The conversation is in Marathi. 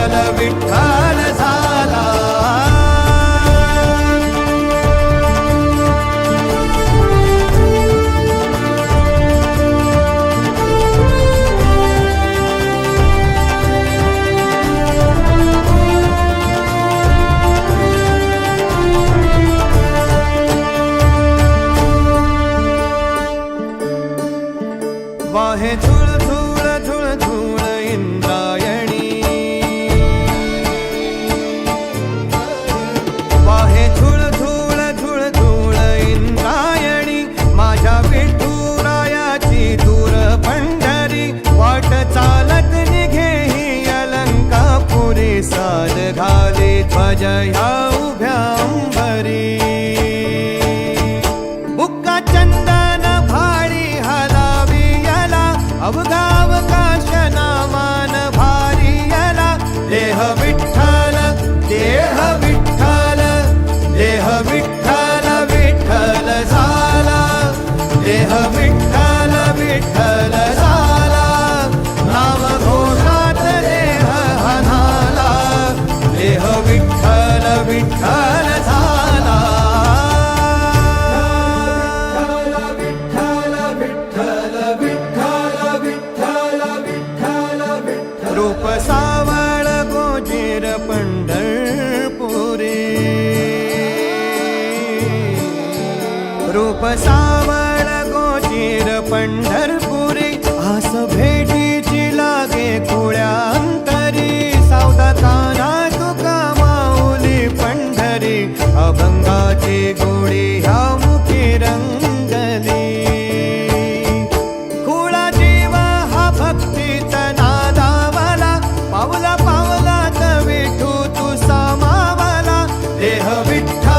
विठ्ठल विठ्ठल झाला. वाहे झुळ झुळ झुळ झुळ इंद्रायणी, वाहे झुळ झुळ झुळ झुळ इंद्रायणी. माझ्या विठुरायाची दूर पंढरी, वाट चालत निघे ही अलंकापुरी. साद घाले ध्वज ह्या उभ्या अंबरी, बुक्का चंदन भाडी हलावी अवगावकाश नामान भारी यला. देह विठ्ठल देह विठ्ठल देह विठ्ठल विठ्ठल झाला. देह विठ्ठल विठ्ठल झाला. नाम घोषात देह हनाला. देह विठ्ठल विठ्ठल झाला. रूप सावळ गोजीर पंढरपुरी, रूप सावळ गोजीर पंढरपुरी. आस भेटीची लागे खुळ्या अंतरी, सावधा काना तुका माऊली पंढरी. अभंगाची गोडी ह्या मुखी रंगली, खुळा जीव हा भक्तीचा पावला पावलात विठू तू सामावला. देह विठ्ठल